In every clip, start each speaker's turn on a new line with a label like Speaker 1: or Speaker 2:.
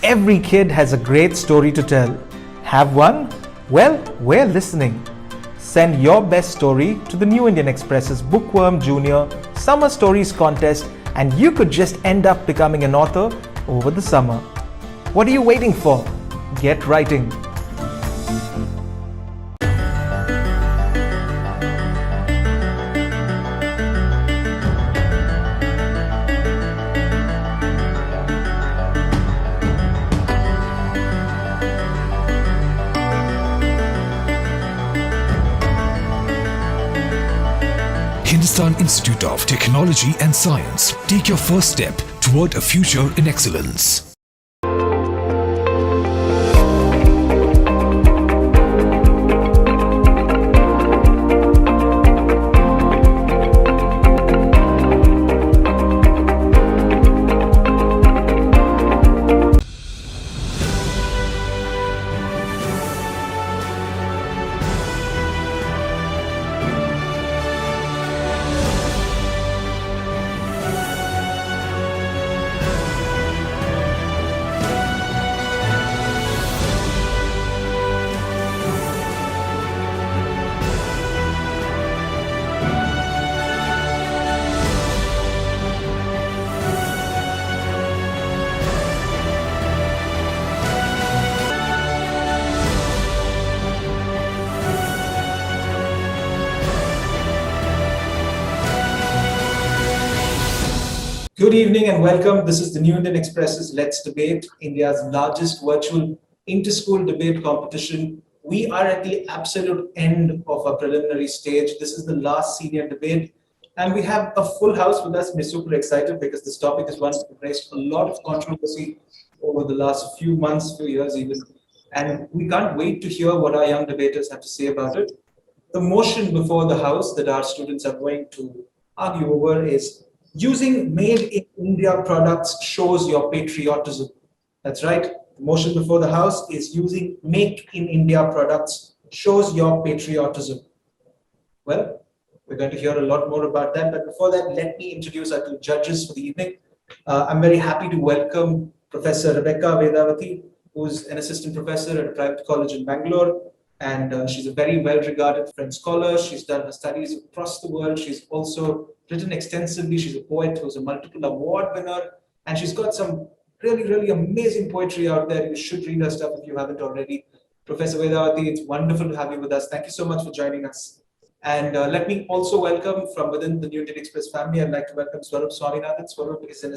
Speaker 1: Every kid has a great story to tell. Have one? Well, we're listening. Send your best story to the New Indian Express's Bookworm Junior Summer Stories Contest and you could just end up becoming an author over the summer. What are you waiting for? Get writing.
Speaker 2: Hindustan Institute of Technology and Science. Take your first step toward a future in excellence.
Speaker 1: Good evening and welcome. This is the New Indian Express's Let's Debate, India's largest virtual inter-school debate competition. We are at the absolute end of our preliminary stage. This is the last senior debate and we have a full house with us. We're super excited because this topic is one that raised a lot of controversy over the last few months, few years even. And we can't wait to hear what our young debaters have to say about it. The motion before the house that our students are going to argue over is using made in India products shows your patriotism. That's right. The motion before the House is using make in India products shows your patriotism. Well, we're going to hear a lot more about that. But before that, let me introduce our two judges for the evening. I'm very happy to welcome Professor Rebecca Vedavati, who's an assistant professor at a private college in Bangalore. And she's a very well-regarded French scholar. She's done her studies across the world. She's also written extensively. She's a poet who's a multiple award winner. And she's got some really, really amazing poetry out there. You should read her stuff if you haven't already. Professor Vedavati, it's wonderful to have you with us. Thank you so much for joining us. And let me also welcome from within the New Indian Express family, I'd like to welcome Swarup Swaminathan. Swarup is an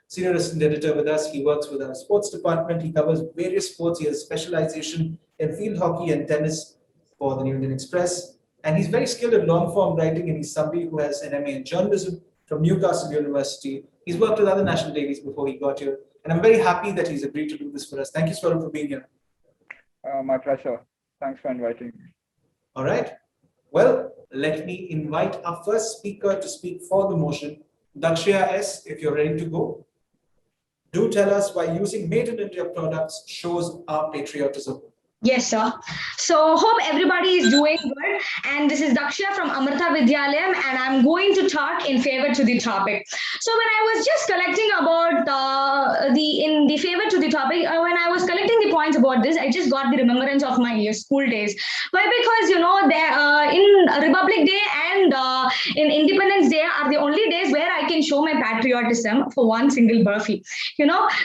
Speaker 1: senior assistant editor with us. He works with our sports department. He covers various sports. He has specialization in field hockey and tennis for the New Indian Express. And he's very skilled at long form writing, and he's somebody who has an MA in journalism from Newcastle University. He's worked with other national dailies before he got here. And I'm very happy that he's agreed to do this for us. Thank you, Swarup, for being here.
Speaker 3: My pleasure. Thanks for inviting me.
Speaker 1: All right. Well, let me invite our first speaker to speak for the motion. Dakshya S., if you're ready to go. Do tell us why using made in India products shows our patriotism.
Speaker 4: Yes, sir. So hope everybody is doing good. And this is Dakshya from Amrita Vidyalayam, and I'm going to talk in favor to the topic. So when I was just collecting about in the favor to the topic, when I was collecting the points about this, I just got the remembrance of my school days. Why? Because there in Republic Day and in Independence Day are the only days where I can show my patriotism for one single burfi.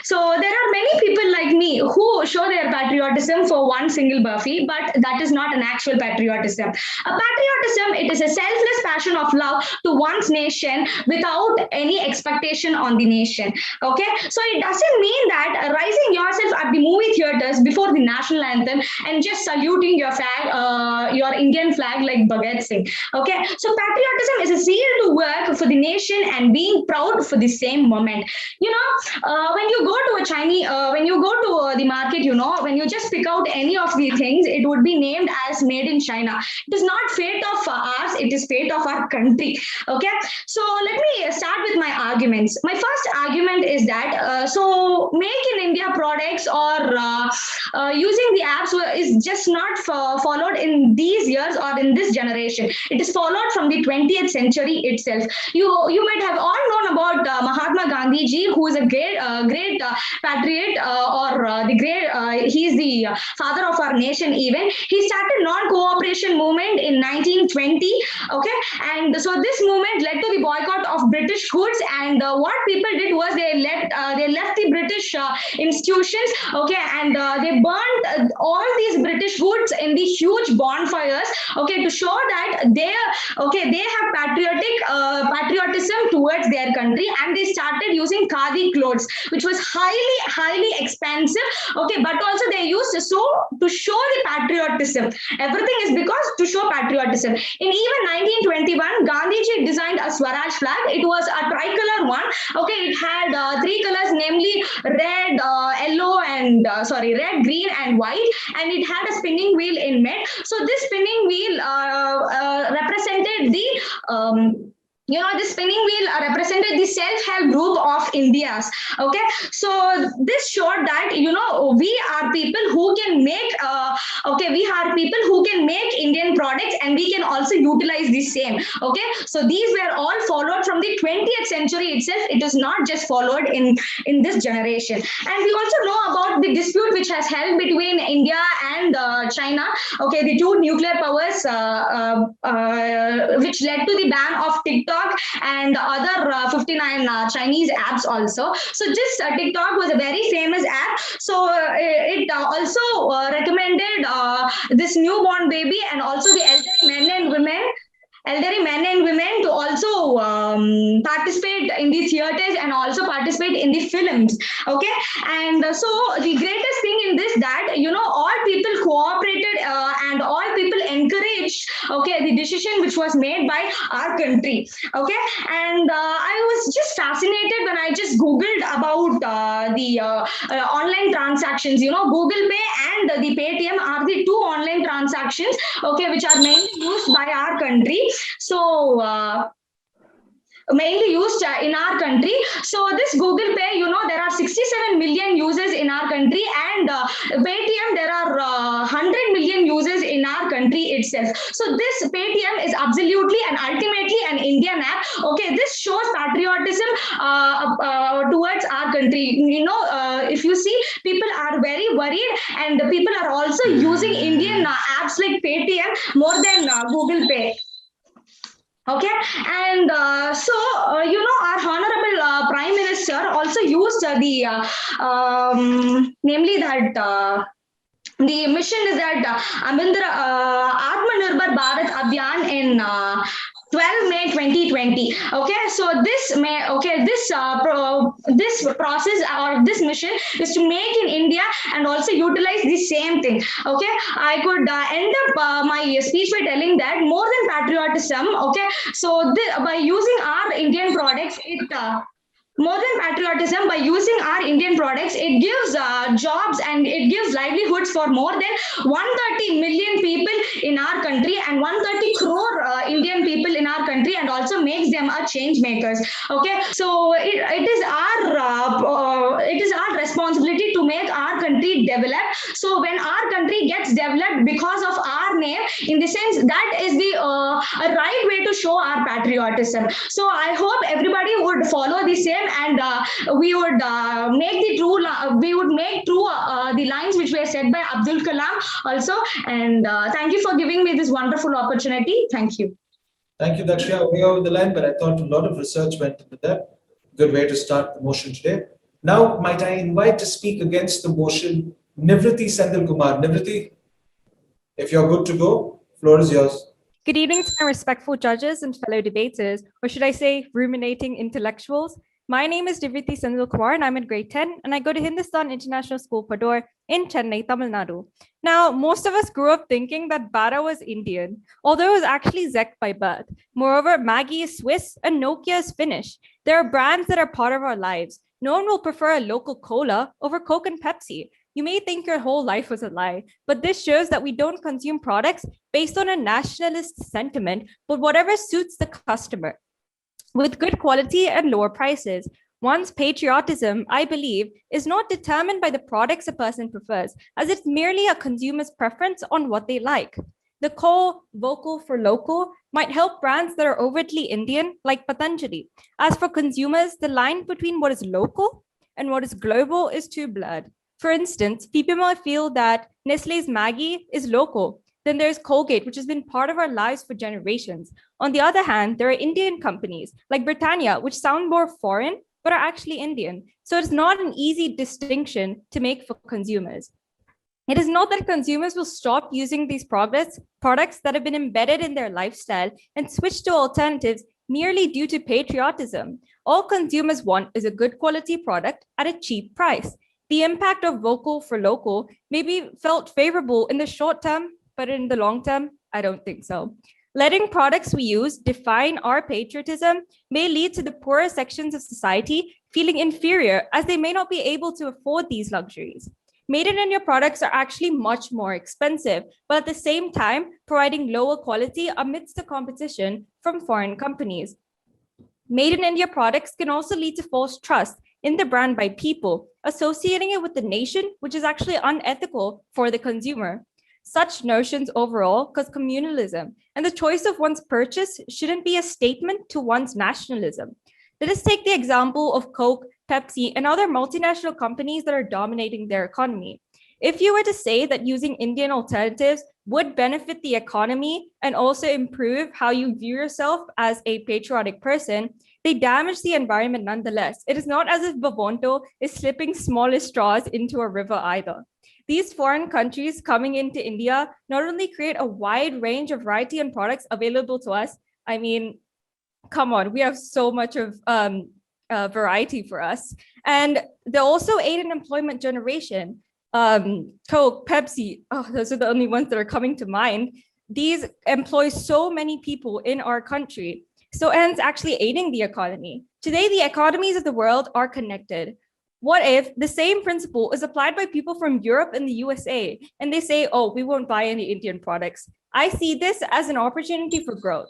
Speaker 4: So there are many people like me who show their patriotism for one single burfi, but that is not an actual patriotism. A patriotism, it is a selfless passion of love to one's nation without any expectation on the nation. Okay, so it doesn't mean that rising yourself at the movie theaters before the national anthem and just saluting your flag, your Indian flag like Bhagat Singh. Okay, so patriotism is a zeal to work for the nation and being proud for the same moment. When you go to a Chinese, when you go to the market, when you just pick out any of the things, it would be named as made in China. It is not fate of ours, it is fate of our country. Okay, so let me start with my arguments. My first argument is that so make in India products or using the apps is just not followed in these years or in this generation. It is followed from the 20th century itself. You might have all known about Mahatma Gandhi ji, who is a great patriot, or the great. He's the father of our nation. Even he started non-cooperation movement in 1920. Okay, and so this movement led to the boycott of British goods. And what people did was they left the British institutions. Okay, and they burned all these British goods in the huge bonfires. Okay, to show that they have patriotism towards their country, and they started using khadi clothes, which was highly expensive. Okay, but also they used to show the patriotism. Everything is because to show patriotism. In even 1921, Gandhiji designed a Swaraj flag. It was a tricolor one. Okay, it had three colors, namely red, yellow, and red, green, and white, and it had a spinning wheel in mid. So this spinning wheel represented the the spinning wheel represented the self-help group of India's. Okay, so this showed that we are people who can make Indian products, and we can also utilize the same. Okay, so these were all followed from the 20th century itself. It is not just followed in this generation. And we also know about the dispute which has held between India and China. Okay, the two nuclear powers, which led to the ban of TikTok and other 59 Chinese apps also. So this TikTok was a very famous app. So it also recommended this newborn baby, and also the elderly men and women to also participate in the theaters and also participate in the films. Okay, and so the greatest thing in this, that all people cooperated and all people encouraged the decision which was made by our country. Okay, and I was just fascinated when I just googled about the online transactions. Google Pay and the Paytm are the two online transactions, which are mainly used by our country. So mainly used in our country. So this Google Pay, there are 67 million users in our country, and Paytm, there are 100 million users in our country itself. So this Paytm is absolutely and ultimately an Indian app. Okay, this shows patriotism towards our country. If you see, people are very worried, and the people are also using Indian apps like Paytm more than Google Pay. Okay, and our honorable Prime Minister also used namely that the mission is that Atmanirbhar Bharat Abhiyan in 12 May 2020. Okay, so this process or this mission is to make in India and also utilize the same thing. Okay, I could end up my speech by telling that more than patriotism. Okay, so by using our Indian products, more than patriotism, by using our Indian products, it gives jobs and it gives livelihoods for more than 130 million people in our country and 130 crore Indian people in our country, and also makes them a change makers. Okay, so it is our responsibility to make our country develop. So when our country gets developed because of our name, in the sense that is the a right way to show our patriotism. So I hope everybody would follow the same, and we would make true the lines which were said by Abdul Kalam also. And thank you for giving me this wonderful opportunity. Thank you.
Speaker 1: Thank you, Dakshya. Way over the line, but I thought a lot of research went into that. Good way to start the motion today. Now, might I invite to speak against the motion Nivriti Sendil Kumar. Nivriti, if you're good to go, floor is yours.
Speaker 5: Good evening to my respectful judges and fellow debaters, or should I say ruminating intellectuals. My name is Nivriti Sendil Kumar, and I'm in grade 10, and I go to Hindustan International School, Padur, in Chennai, Tamil Nadu. Now, most of us grew up thinking that Bata was Indian, although it was actually Czech by birth. Moreover, Maggi is Swiss and Nokia is Finnish. There are brands that are part of our lives. No one will prefer a local cola over Coke and Pepsi. You may think your whole life was a lie, but this shows that we don't consume products based on a nationalist sentiment, but whatever suits the customer, with good quality and lower prices. One's patriotism, I believe, is not determined by the products a person prefers, as it's merely a consumer's preference on what they like. The call vocal for local might help brands that are overtly Indian, like Patanjali. As for consumers, the line between what is local and what is global is too blurred. For instance, people might feel that Nestle's Maggi is local. Then there's Colgate, which has been part of our lives for generations. On the other hand, there are Indian companies like Britannia, which sound more foreign, but are actually Indian. So it's not an easy distinction to make for consumers. It is not that consumers will stop using these products that have been embedded in their lifestyle and switch to alternatives merely due to patriotism. All consumers want is a good quality product at a cheap price. The impact of vocal for local may be felt favorable in the short term, but in the long term, I don't think so. Letting products we use define our patriotism may lead to the poorer sections of society feeling inferior as they may not be able to afford these luxuries. Made in India products are actually much more expensive, but at the same time, providing lower quality amidst the competition from foreign companies. Made in India products can also lead to false trust in the brand by people, associating it with the nation, which is actually unethical for the consumer. Such notions overall cause communalism, and the choice of one's purchase shouldn't be a statement to one's nationalism. Let us take the example of Coke, Pepsi, and other multinational companies that are dominating their economy. If you were to say that using Indian alternatives would benefit the economy and also improve how you view yourself as a patriotic person, they damage the environment nonetheless. It is not as if Bavonto is slipping smallest straws into a river either. These foreign countries coming into India not only create a wide range of variety and products available to us, I mean, come on, we have so much of variety for us. And they also aid in employment generation. Coke, Pepsi, those are the only ones that are coming to mind. These employ so many people in our country. So hence actually aiding the economy. Today, the economies of the world are connected. What if the same principle is applied by people from Europe and the USA and they say, oh, we won't buy any Indian products? I see this as an opportunity for growth.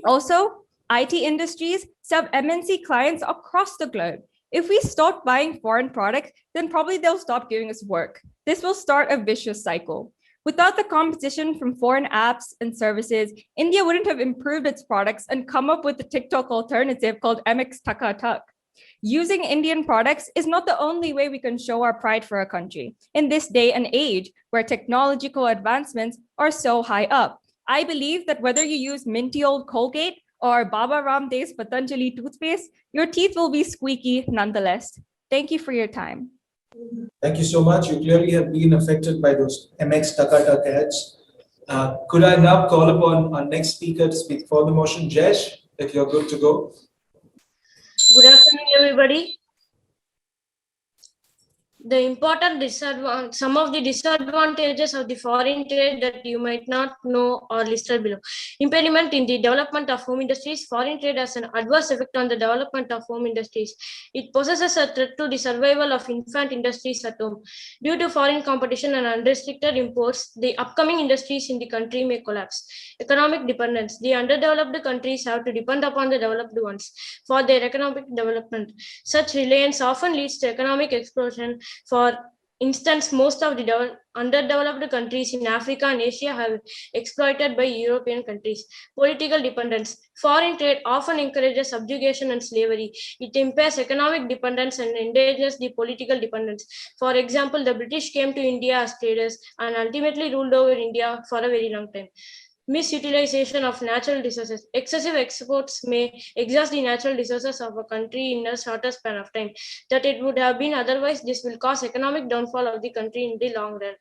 Speaker 5: Also, IT industries serve MNC clients across the globe. If we stop buying foreign products, then probably they'll stop giving us work. This will start a vicious cycle. Without the competition from foreign apps and services, India wouldn't have improved its products and come up with a TikTok alternative called MX Taka Tak. Using Indian products is not the only way we can show our pride for our country in this day and age where technological advancements are so high up. I believe that whether you use minty old Colgate or Baba Ramdev's Patanjali toothpaste, your teeth will be squeaky nonetheless. Thank you for your time.
Speaker 1: Thank you so much. You clearly have been affected by those MX Taka Tak ads. Could I now call upon our next speaker to speak for the motion? Jesh, if you're good to go.
Speaker 6: Good afternoon, everybody. Some of the disadvantages of the foreign trade that you might not know are listed below. Impediment in the development of home industries. Foreign trade has an adverse effect on the development of home industries. It poses a threat to the survival of infant industries at home. Due to foreign competition and unrestricted imports, the upcoming industries in the country may collapse. Economic dependence. The underdeveloped countries have to depend upon the developed ones for their economic development. Such reliance often leads to economic explosion. For instance, most of the underdeveloped countries in Africa and Asia have exploited by European countries. Political dependence. Foreign trade often encourages subjugation and slavery. It impairs economic dependence and endangers the political dependence. For example, the British came to India as traders and ultimately ruled over India for a very long time. Misutilization of natural resources. Excessive exports may exhaust the natural resources of a country in a shorter span of time that it would have been otherwise. This will cause economic downfall of the country in the long run.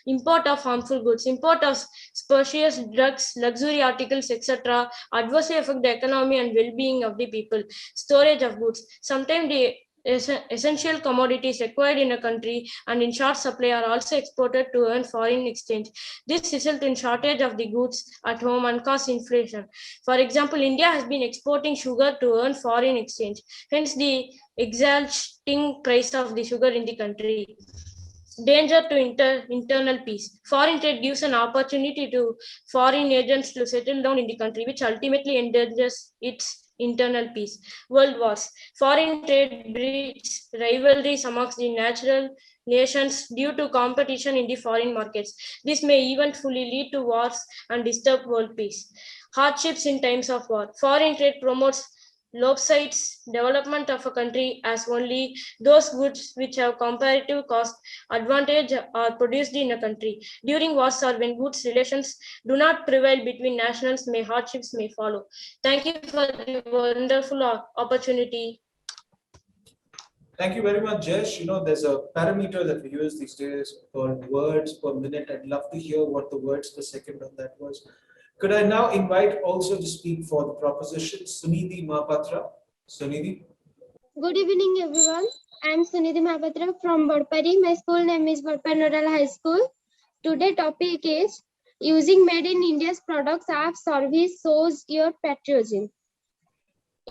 Speaker 6: Import of harmful goods. Import of spurious drugs, luxury articles, etc. adversely affect the economy and well-being of the people. Storage of goods. Sometimes the essential commodities required in a country and in short supply are also exported to earn foreign exchange. This results in shortage of the goods at home and cause inflation. For example, India has been exporting sugar to earn foreign exchange, hence the exalting price of the sugar in the country. Danger to internal peace. Foreign trade gives an opportunity to foreign agents to settle down in the country, which ultimately endangers its internal peace. World wars. Foreign trade breeds rivalries amongst the natural nations due to competition in the foreign markets. This may eventually lead to wars and disturb world peace. Hardships in times of war. Foreign trade promotes lopsided development of a country as only those goods which have comparative cost advantage are produced in a country. During wars or when goods relations do not prevail between nationals, hardships may follow. Thank you for the wonderful opportunity.
Speaker 1: Thank you very much, Jesh. There's a parameter that we use these days called words per minute. I'd love to hear what the words per second on that was. Could I now invite also to speak for the proposition, Sunidhi Mahapatra? Sunidhi.
Speaker 7: Good evening, everyone. I am Sunidhi Mahapatra from Badpari. My school name is Badpari Nodal High School. Today topic is using made in India's products as service shows your patriotism.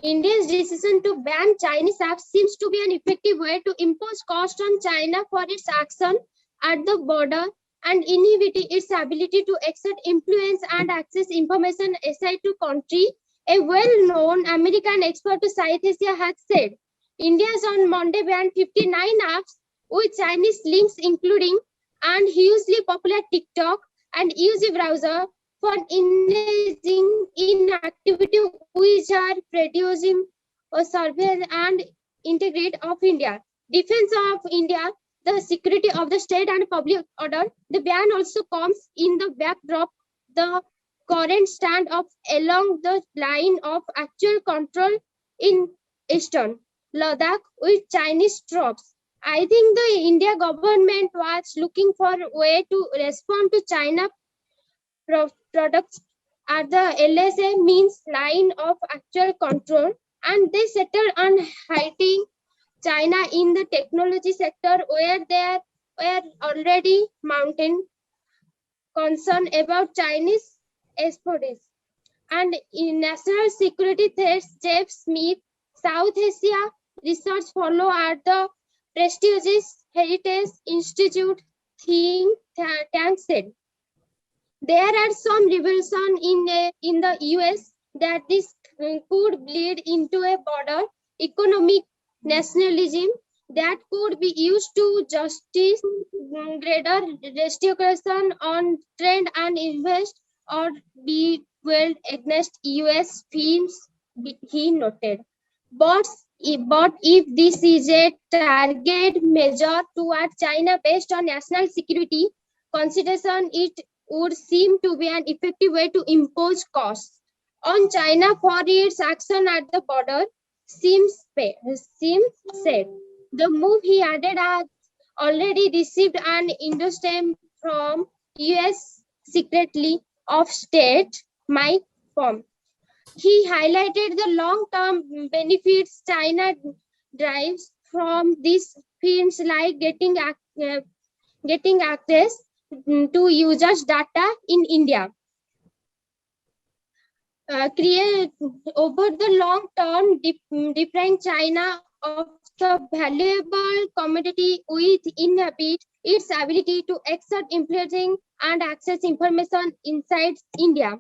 Speaker 7: India's decision to ban Chinese apps seems to be an effective way to impose cost on China for its action at the border and inhibiting its ability to exert influence and access information aside to country. A well-known American expert to South Asia has said, India's on Monday banned 59 apps with Chinese links, including and hugely popular TikTok and UZ browser for engaging in activity which are patriotism, survey and integrate of India, defense of India, the security of the state and public order. The ban also comes in the backdrop the current stand of along the line of actual control in eastern Ladakh with Chinese troops. I think the India government was looking for a way to respond to China products at the LSA means line of actual control, and they settled on hiding China in the technology sector where there were already mountain concern about Chinese exports. And in national security threats, Jeff Smith, South Asia research fellow at the prestigious Heritage Institute think tank said, there are some revelation in the US that this could bleed into a broader economic nationalism that could be used to justice greater restriction on trade and invest or be well against US firms, he noted. But if this is a target measure toward China based on national security consideration, it would seem to be an effective way to impose costs on China for its action at the border, seems said. The move, he added, has already received an endorsement from US Secretary of State Mike Pompeo. He highlighted the long-term benefits China derives from these firms like getting access to users' data in India. Create over the long term, depriving China of the valuable commodity which inhabit its ability to exert influencing and access information inside India.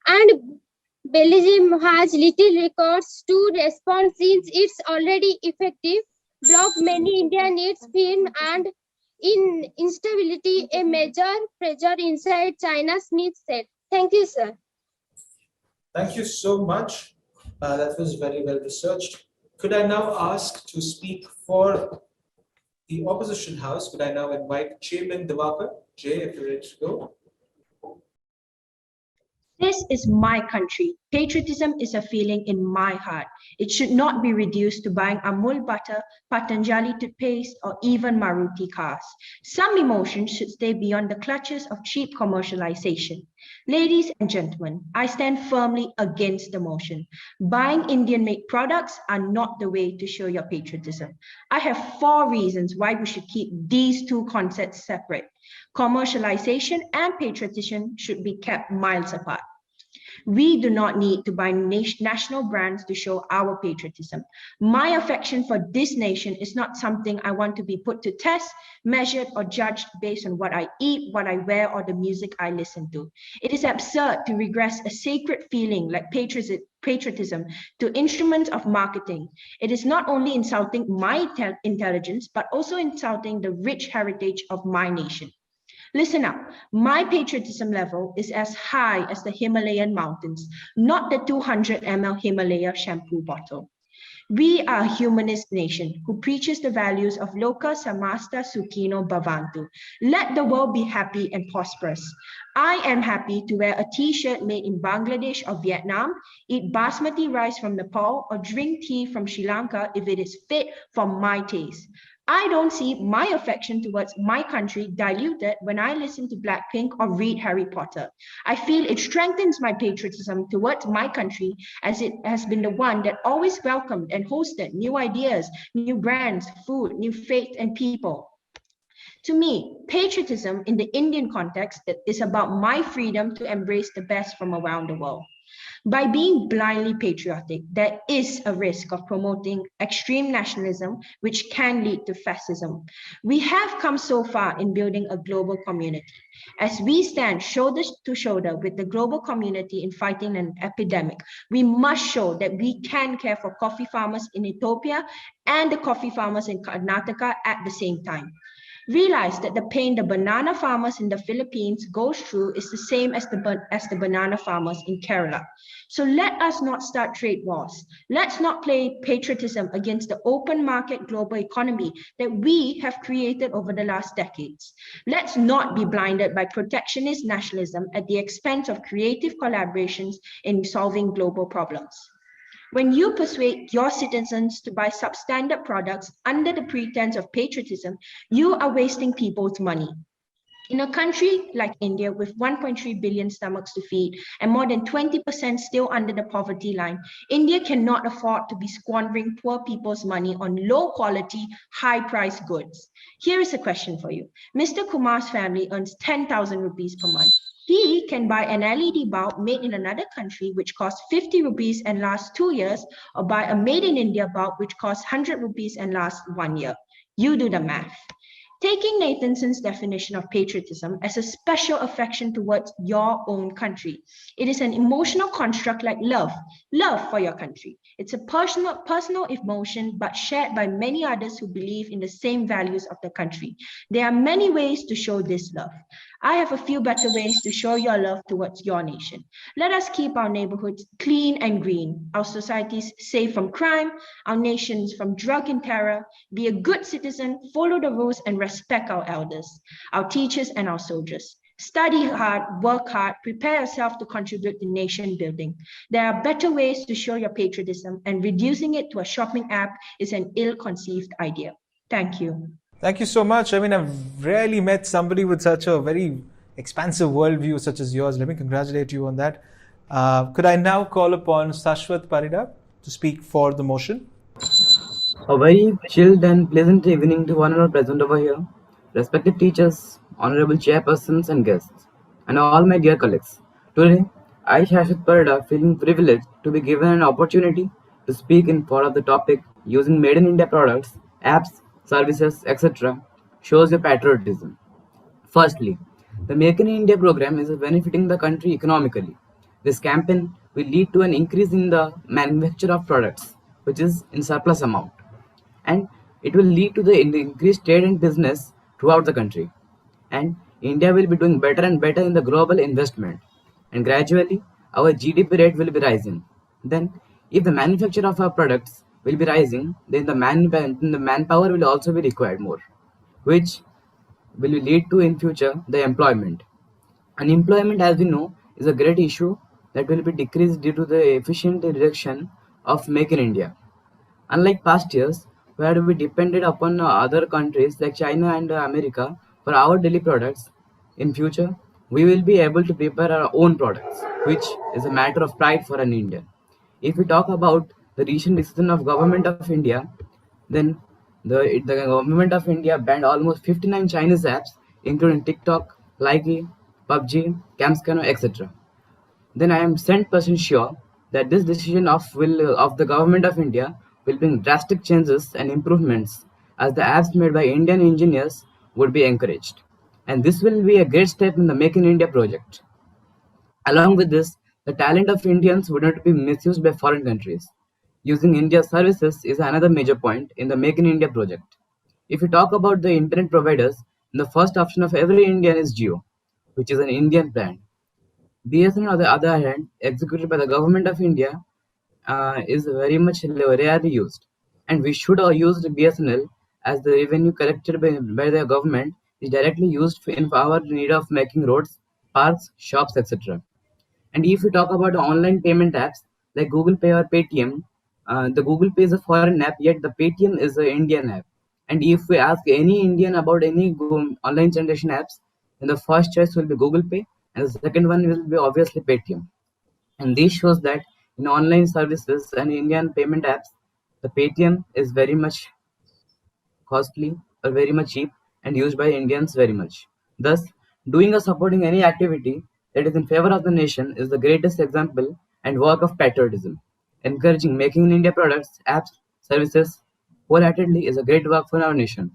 Speaker 7: And Belgium has little records to respond since it's already effective, block many Indian needs film and in instability a major pressure inside China, Smith said. Thank you, sir.
Speaker 1: Thank you so much. That was very well researched. Could I now ask to speak for the opposition house? Could I now invite Chairman Devakar? Jay, if you're ready to go.
Speaker 8: This is my country. Patriotism is a feeling in my heart. It should not be reduced to buying Amul butter, Patanjali toothpaste, or even Maruti cars. Some emotions should stay beyond the clutches of cheap commercialization. Ladies and gentlemen, I stand firmly against the motion. Buying Indian-made products are not the way to show your patriotism. I have 4 reasons why we should keep these 2 concepts separate. Commercialization and patriotism should be kept miles apart. We do not need to buy national brands to show our patriotism. My affection for this nation is not something I want to be put to test, measured, or judged based on what I eat, what I wear, or the music I listen to. It is absurd to regress a sacred feeling like patriotism to instruments of marketing. It is not only insulting my intelligence, but also insulting the rich heritage of my nation. Listen up, my patriotism level is as high as the Himalayan mountains, not the 200 ml Himalaya shampoo bottle. We are a humanist nation who preaches the values of Loka Samasta Sukhino Bhavantu. Let the world be happy and prosperous. I am happy to wear a t-shirt made in Bangladesh or Vietnam, eat basmati rice from Nepal, or drink tea from Sri Lanka if it is fit for my taste. I don't see my affection towards my country diluted when I listen to Blackpink or read Harry Potter. I feel it strengthens my patriotism towards my country as it has been the one that always welcomed and hosted new ideas, new brands, food, new faith, and people. To me, patriotism in the Indian context is about my freedom to embrace the best from around the world. By being blindly patriotic, there is a risk of promoting extreme nationalism, which can lead to fascism. We have come so far in building a global community. As we stand shoulder to shoulder with the global community in fighting an epidemic, we must show that we can care for coffee farmers in Ethiopia and the coffee farmers in Karnataka at the same time. Realize that the pain the banana farmers in the Philippines goes through is the same as the banana farmers in Kerala. So let us not start trade wars. Let's not play patriotism against the open market global economy that we have created over the last decades. Let's not be blinded by protectionist nationalism at the expense of creative collaborations in solving global problems. When you persuade your citizens to buy substandard products under the pretense of patriotism, you are wasting people's money. In a country like India with 1.3 billion stomachs to feed and more than 20% still under the poverty line, India cannot afford to be squandering poor people's money on low quality, high priced goods. Here is a question for you. Mr. Kumar's family earns 10,000 rupees per month. He can buy an LED bulb made in another country which costs 50 rupees and lasts 2 years, or buy a made in India bulb which costs 100 rupees and lasts 1 year. You do the math. Taking Nathanson's definition of patriotism as a special affection towards your own country. It is an emotional construct like love for your country. It's a personal emotion, but shared by many others who believe in the same values of the country. There are many ways to show this love. I have a few better ways to show your love towards your nation. Let us keep our neighborhoods clean and green, our societies safe from crime, our nations from drug and terror. Be a good citizen, follow the rules, and respect our elders, our teachers, and our soldiers. Study hard, work hard, prepare yourself to contribute to nation building. There are better ways to show your patriotism, and reducing it to a shopping app is an ill-conceived idea. Thank you.
Speaker 1: Thank you so much. I mean, I've rarely met somebody with such a very expansive worldview such as yours. Let me congratulate you on that. Could I now call upon Sashwat Parida to speak for the motion?
Speaker 9: A very chilled and pleasant evening to one and all present over here, respected teachers, honorable chairpersons and guests, and all my dear colleagues. Today, I, Shashwat Parida, feeling privileged to be given an opportunity to speak in favor of the topic using Made in India products, apps, services, etc. shows your patriotism. Firstly, the Make in India program is benefiting the country economically. This campaign will lead to an increase in the manufacture of products, which is in surplus amount, and it will lead to the increased trade and business throughout the country. And India will be doing better and better in the global investment, and gradually our GDP rate will be rising. Then, if the manufacture of our products will be rising, then the manpower will also be required more, which will lead to in future the employment. Unemployment, as we know, is a great issue that will be decreased due to the efficient reduction of Make in India. Unlike past years, where we depended upon other countries like China and America for our daily products, in future we will be able to prepare our own products, which is a matter of pride for an Indian. If we talk about the recent decision of Government of India, then the Government of India banned almost 59 Chinese apps, including TikTok, Likey, PUBG, Camscano, etc. then I am 100% sure that this decision of the government of India will bring drastic changes and improvements, as the apps made by Indian engineers would be encouraged. And this will be a great step in the Make in India project. Along with this, the talent of Indians would not be misused by foreign countries. Using India's services is another major point in the Make in India project. If we talk about the internet providers, the first option of every Indian is Jio, which is an Indian brand. BSNL, on the other hand, executed by the government of India, is very much rarely used. And we should use the BSNL, as the revenue collected by the government is directly used in our need of making roads, parks, shops, etc. And if you talk about the online payment apps like Google Pay or Paytm, the Google Pay is a foreign app, yet the Paytm is an Indian app. And if we ask any Indian about any online transaction apps, then the first choice will be Google Pay, and the second one will be obviously Paytm. And this shows that in online services and Indian payment apps, the Paytm is very much costly or very much cheap and used by Indians very much. Thus, doing or supporting any activity that is in favor of the nation is the greatest example and work of patriotism. Encouraging making in India products, apps, services wholeheartedly is a great work for our nation.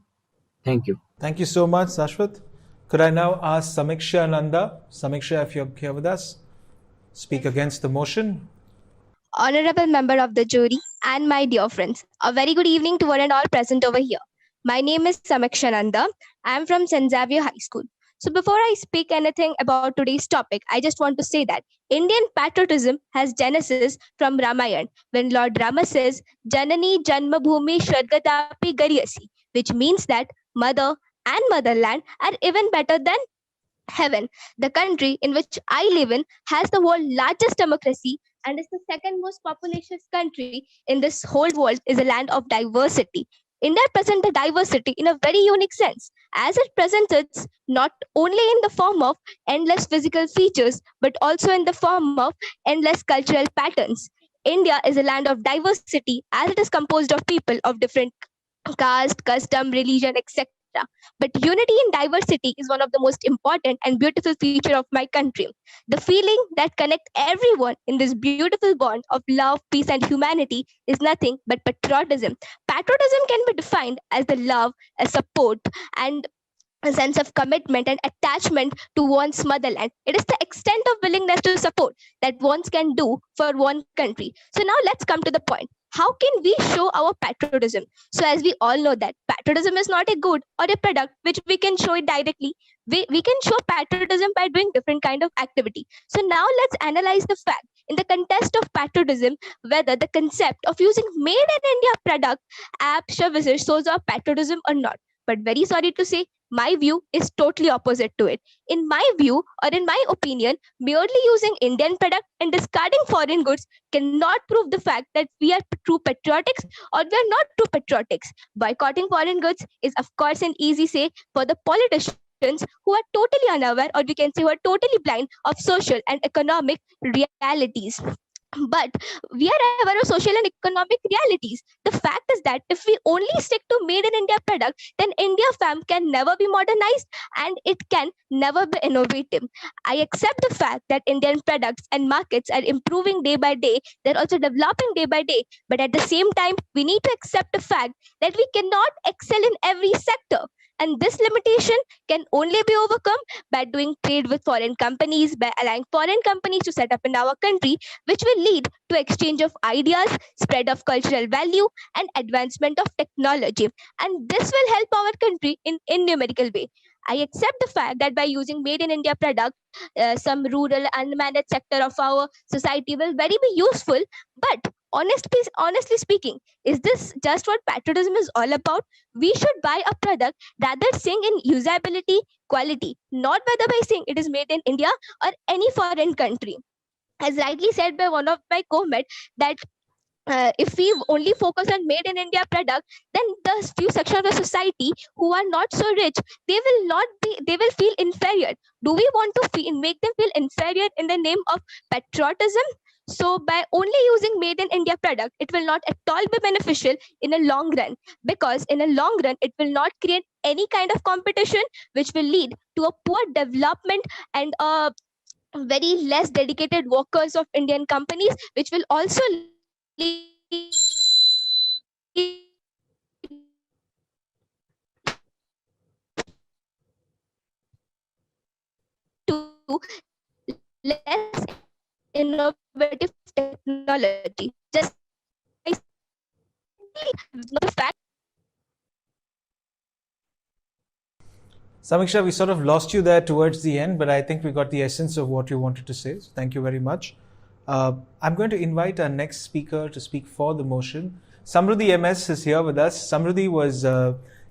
Speaker 9: Thank you.
Speaker 1: Thank you so much, Sashwat. Could I now ask Samiksha Nanda? Samiksha, if you're here with us, speak against the motion.
Speaker 10: Honorable member of the jury, and my dear friends, a very good evening to one and all present over here. My name is Samiksha Nanda. I am from St. Xavier High School. So before I speak anything about today's topic, I just want to say that Indian patriotism has genesis from Ramayana, when Lord Rama says, Janani Janmabhoomi Shradgatapi Gariyasi, which means that mother and motherland are even better than heaven. The country in which I live in has the world's largest democracy and is the second most populous country in this whole world, is a land of diversity. India presents the diversity in a very unique sense, as it presents it not only in the form of endless physical features, but also in the form of endless cultural patterns. India is a land of diversity as it is composed of people of different caste, custom, religion, etc. But unity in diversity is one of the most important and beautiful feature of my country. The feeling that connects everyone in this beautiful bond of love, peace, and humanity is nothing but patriotism. Patriotism can be defined as the love, a support, and a sense of commitment and attachment to one's motherland. It is the extent of willingness to support that one can do for one country. So now let's come to the point. How can we show our patriotism? So as we all know that patriotism is not a good or a product which we can show it directly. We can show patriotism by doing different kind of activity. So now let's analyze the fact in the context of patriotism whether the concept of using made in India product, app, services shows our patriotism or not. But very sorry to say, my view is totally opposite to it. In my view, or in my opinion, merely using Indian product and discarding foreign goods cannot prove the fact that we are true patriotics or we are not true patriotics. Boycotting foreign goods is, of course, an easy say for the politicians who are totally unaware, or we can say who are totally blind of social and economic realities. But we are aware of social and economic realities. The fact is that if we only stick to made in India product, then India fam can never be modernized and it can never be innovative. I accept the fact that Indian products and markets are improving day by day. They're also developing day by day. But at the same time, we need to accept the fact that we cannot excel in every sector. And this limitation can only be overcome by doing trade with foreign companies, by allowing foreign companies to set up in our country, which will lead to exchange of ideas, spread of cultural value, and advancement of technology. And this will help our country in numerical way. I accept the fact that by using made in India product, some rural unmanaged sector of our society will very be useful. But honestly speaking, is this just what patriotism is all about? We should buy a product rather saying in usability, quality, not whether by saying it is made in India or any foreign country. As rightly said by one of my co-mates, that if we only focus on made in India product, then the few sections of the society who are not so rich, they will feel inferior. Do we want to make them feel inferior in the name of patriotism? So by only using made in India product, it will not at all be beneficial in a long run, because in a long run, it will not create any kind of competition, which will lead to a poor development and very less dedicated workers of Indian companies, which will also lead to less innovative technology. Just I the fact.
Speaker 1: Samiksha, we sort of lost you there towards the end, but I think we got the essence of what you wanted to say. So thank you very much. I'm going to invite our next speaker to speak for the motion. Samruddhi MS is here with us. Samruddhi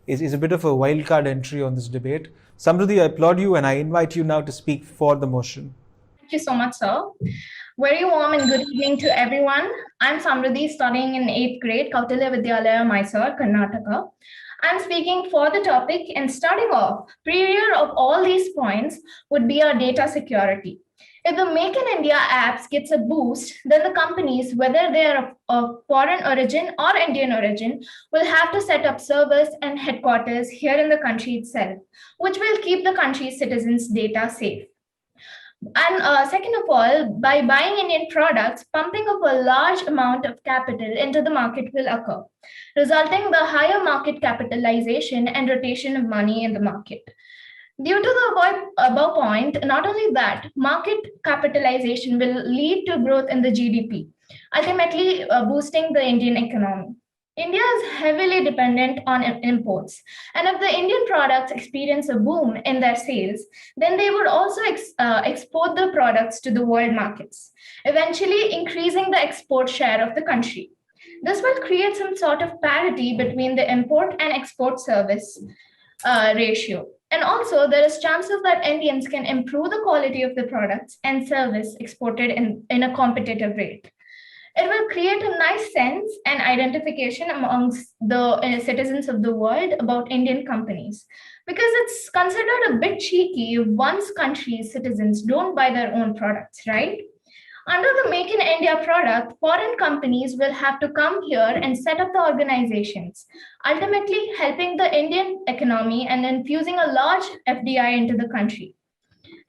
Speaker 1: is a bit of a wildcard entry on this debate. Samruddhi, I applaud you and I invite you now to speak for the motion.
Speaker 11: Thank you so much, sir. Very warm and good evening to everyone. I'm Samruddhi, studying in 8th grade, Kautilya Vidyalaya, Mysore, Karnataka. I'm speaking for the topic, and starting off, prior of all these points would be our data security. If the Make in India apps gets a boost, then the companies, whether they are of foreign origin or Indian origin, will have to set up servers and headquarters here in the country itself, which will keep the country's citizens' data safe. And second of all, by buying Indian products, pumping of a large amount of capital into the market will occur, resulting in the higher market capitalization and rotation of money in the market. Due to the above point, not only that, market capitalization will lead to growth in the GDP, ultimately boosting the Indian economy. India is heavily dependent on imports, and if the Indian products experience a boom in their sales, then they would also export the products to the world markets, eventually increasing the export share of the country. This will create some sort of parity between the import and export service ratio. And also, there is chances that Indians can improve the quality of the products and service exported in a competitive rate. It will create a nice sense and identification amongst the citizens of the world about Indian companies, because it's considered a bit cheeky if one's country's citizens don't buy their own products, right? Under the Make in India product, foreign companies will have to come here and set up the organizations, ultimately helping the Indian economy and infusing a large FDI into the country,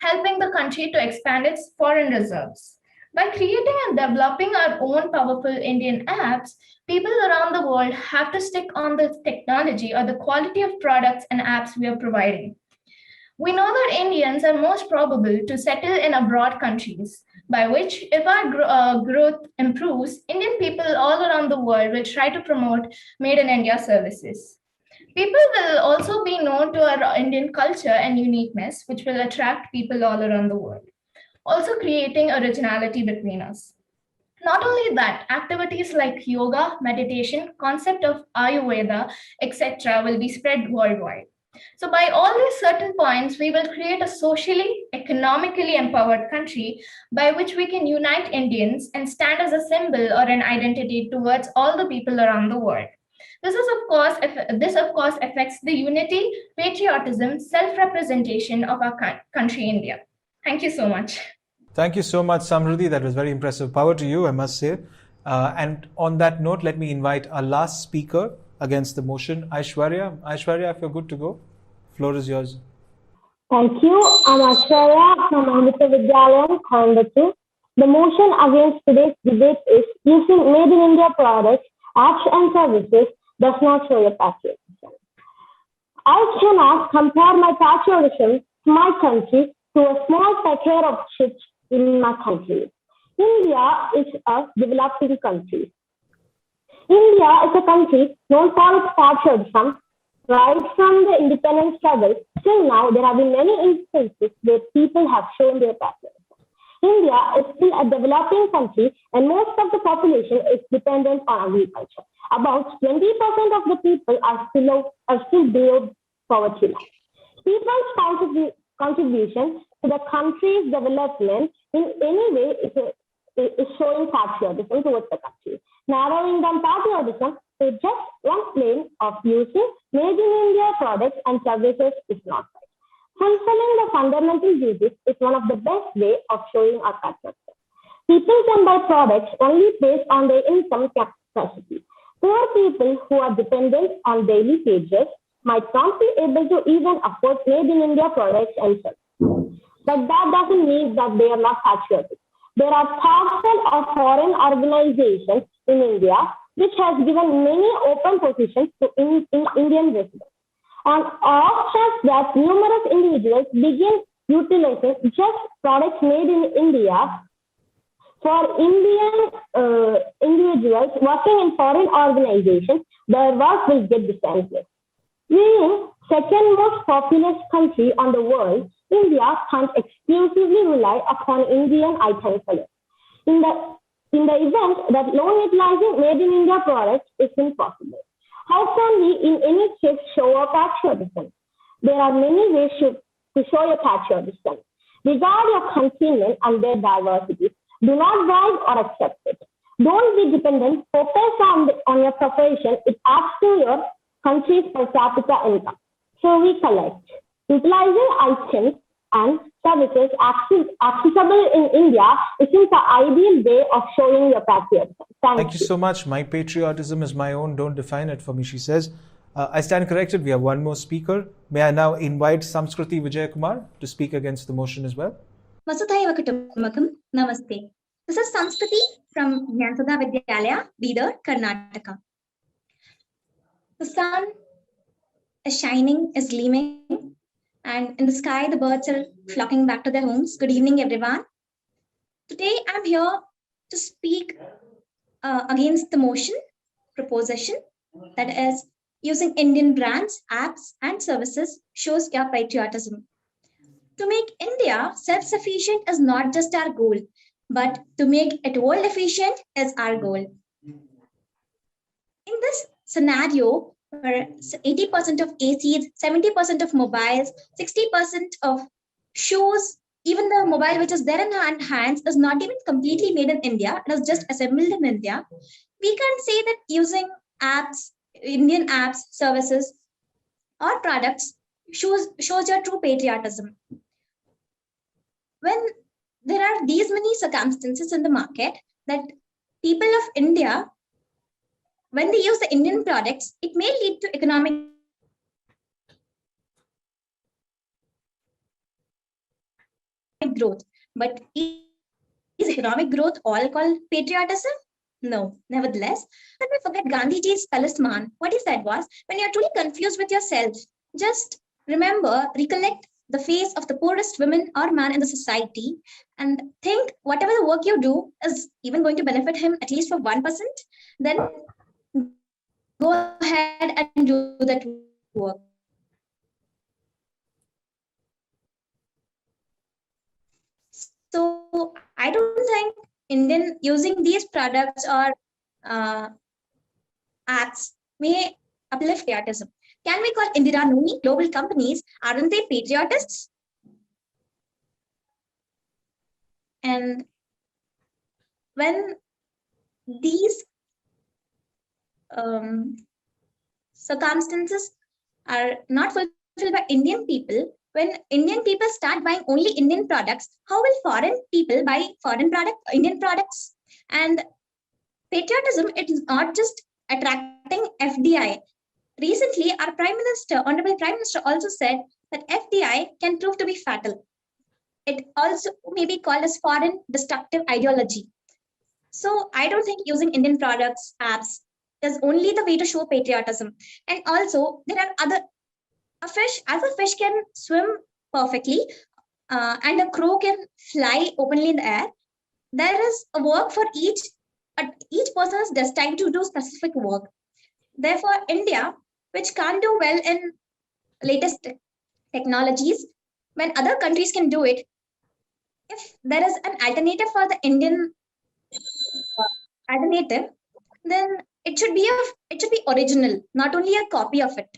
Speaker 11: helping the country to expand its foreign reserves. By creating and developing our own powerful Indian apps, people around the world have to stick on the technology or the quality of products and apps we are providing. We know that Indians are most probable to settle in abroad countries, by which, if our growth improves, Indian people all around the world will try to promote Made in India services. People will also be known to our Indian culture and uniqueness, which will attract people all around the world, also creating originality between us. Not only that, activities like yoga, meditation, concept of Ayurveda, etc. will be spread worldwide. So by all these certain points, we will create a socially, economically empowered country by which we can unite Indians and stand as a symbol or an identity towards all the people around the world. This of course affects the unity, patriotism, self-representation of our country, India. Thank you so much.
Speaker 1: Thank you so much, Samruddhi. That was very impressive. Power to you, I must say. And on that note, let me invite our last speaker against the motion, Aishwarya. Aishwarya, if you're good to go, floor is yours.
Speaker 12: Thank you. I'm Aishwarya from Amrita Vidyalayam, Coimbatore. The motion against today's debate is using Made in India products, apps and services does not show your patriotism. I cannot compare my patriotism to my country to a small packet of chips in my country. India is a developing country. India is a country known for its patriotism. Right from the independence struggle till now, there have been many instances where people have shown their patriotism. India is still a developing country and most of the population is dependent on agriculture. About 20% of the people are still below poverty line. People's contribution to the country's development in any way is showing patriotism towards the country. Narrowing down patriotism to just one plane of using Made in India products and services is not right. Fulfilling the fundamental duties is one of the best ways of showing our patriotism. People can buy products only based on their income capacity. Poor people who are dependent on daily wages might not be able to even afford Made in India products and services. but that doesn't mean that they are not patriotic. There are thousands of foreign organizations in India which has given many open positions to Indian residents. On off chance that numerous individuals begin utilizing just products made in India, for Indian individuals working in foreign organizations, their work will get defenseless. Being second most populous country on the world, India can't exclusively rely upon Indian items alone. In the event that loan utilizing made in India products is impossible, how can we in any case show our patriotism? There are many ways to show your patriotism. Regard your countrymen and their diversity. Do not bribe or accept it. Don't be dependent. Focus on your profession. It adds to your country's per capita income. So we collect. Utilizing items and services accessible in India isn't the ideal way of showing your patriotism.
Speaker 1: Thank you so much. My patriotism is my own. Don't define it for me, she says. I stand corrected. We have one more speaker. May I now invite Samskruti Vijayakumar to speak against the motion as well?
Speaker 13: Vasudhaiva Kutumbakam, Namaste. This is Samskruti from Jnanasudha Vidyalaya, Bidar, Karnataka. The sun is shining, is gleaming, and in the sky the birds are flocking back to their homes. Good evening, everyone. Today I'm here to speak against the proposition, that is, using Indian brands, apps, and services shows your patriotism. To make India self-sufficient is not just our goal, but to make it world efficient is our goal. In this scenario, where 80% of ACs, 70% of mobiles, 60% of shoes, even the mobile which is there in our hands is not even completely made in India, it is just assembled in India, we can say that using apps, Indian apps, services, or products shows your true patriotism. When there are these many circumstances in the market that people of India, when they use the Indian products, it may lead to economic growth. But is economic growth all called patriotism? No, nevertheless, let me forget Gandhiji's talisman. What he said was, when you're truly confused with yourself, just recollect the face of the poorest woman or man in the society and think whatever the work you do is even going to benefit him at least for 1%, then go ahead and do that work. So I don't think using these products or apps may uplift patriotism. Can we call Indira Nooyi global companies? Aren't they patriotists? And when these circumstances are not fulfilled by Indian people, when Indian people start buying only Indian products, how will foreign people buy Indian products? And patriotism, it is not just attracting FDI. Recently, our Honorable Prime Minister also said that FDI can prove to be fatal. It also may be called as foreign destructive ideology. So I don't think using Indian products, apps, is only the way to show patriotism. And also, there are a fish can swim perfectly, and a crow can fly openly in the air. There is a work for each person is destined to do specific work. Therefore, India, which can't do well in latest technologies, when other countries can do it, if there is an alternative for the Indian alternative, then it should be original, not only a copy of it.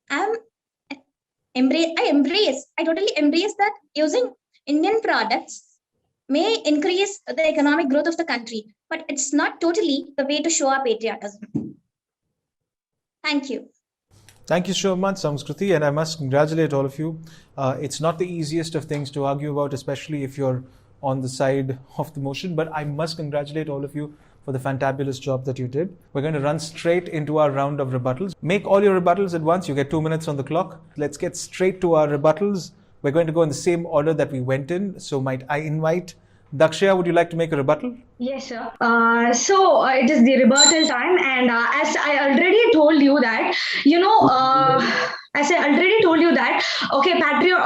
Speaker 13: I totally embrace that using Indian products may increase the economic growth of the country, but it's not totally the way to show our patriotism. Thank you.
Speaker 1: Thank you so much, Samskruti, and I must congratulate all of you. It's not the easiest of things to argue about, especially if you're on the side of the motion, but I must congratulate all of you for the fantabulous job that you did. We're going to run straight into our round of rebuttals. Make all your rebuttals at once. You get 2 minutes on the clock. Let's get straight to our rebuttals. We're going to go in the same order that we went in. So might I invite Dakshya, would you like to make a rebuttal?
Speaker 4: Yes, sir. So it is the rebuttal time, and as I already told you that, okay,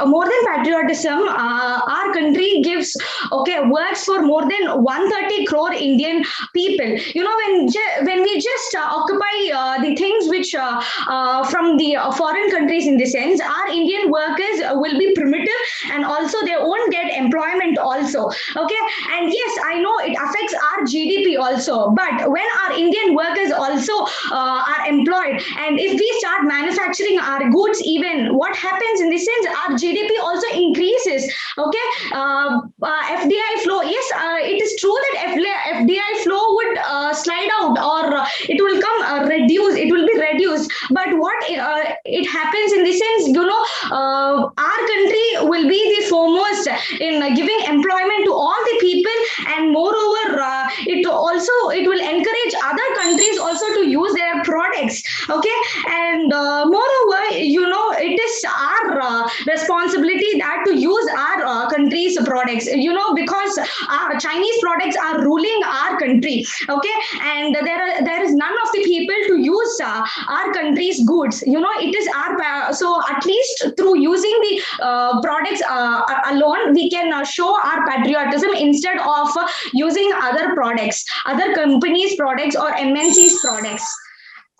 Speaker 4: more than patriotism, our country gives, works for more than 130 crore Indian people. When we just occupy the things which from the foreign countries, in the sense, our Indian workers will be primitive, and also they won't get employment also. Okay, and yes, I know it affects our GDP also, but when our Indian workers also are employed, and if we start manufacturing our goods, even what happens in this sense, our GDP also increases. Okay, FDI flow, yes, it is true that FDI flow would slide out, or it will come reduced, it will be reduced, but what it happens in this sense, our country will be the foremost in giving employment to all the people, and moreover it will encourage other countries also to use their products. Okay, and moreover, it is our responsibility that to use our country's products, because Chinese products are ruling our country. Okay, and there is none of the people to use our country's goods. It is our so at least through using the products alone, we can show our patriotism instead of using other products, other companies' products, or MNC's products.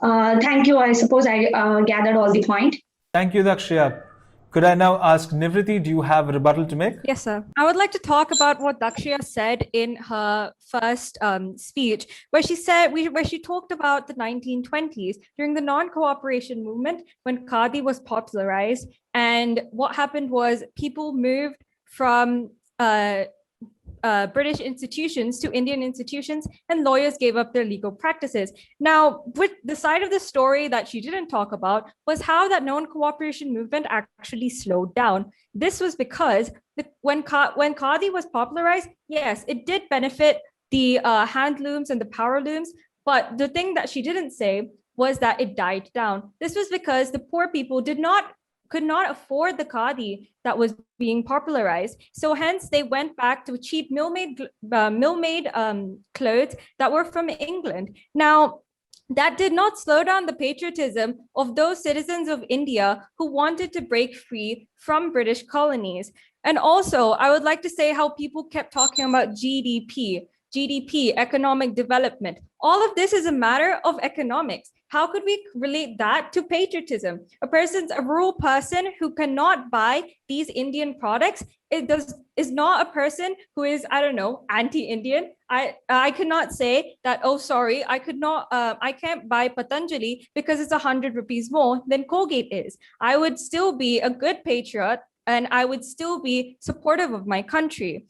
Speaker 4: Thank you. I suppose I gathered all the point.
Speaker 1: Thank you, Dakshya. Could I now ask Nivriti, do you have a rebuttal to make?
Speaker 5: Yes, sir. I would like to talk about what Dakshya said in her first speech, where she talked about the 1920s during the non-cooperation movement, when Khadi was popularized, and what happened was people moved from British institutions to Indian institutions, and lawyers gave up their legal practices. Now, with the side of the story that she didn't talk about was how that non-cooperation movement actually slowed down. This was because when Khadi was popularized, yes, it did benefit the handlooms and the power looms, but the thing that she didn't say was that it died down. This was because the poor people could not afford the khadi that was being popularized. So hence they went back to cheap mill-made clothes that were from England. Now, that did not slow down the patriotism of those citizens of India who wanted to break free from British colonies. And also, I would like to say how people kept talking about GDP, economic development. All of this is a matter of economics. How could we relate that to patriotism? A rural person who cannot buy these Indian products is not a person who is, I don't know, anti-Indian. I cannot say that, oh, sorry, I can't buy Patanjali because it's 100 rupees more than Colgate is. I would still be a good patriot, and I would still be supportive of my country.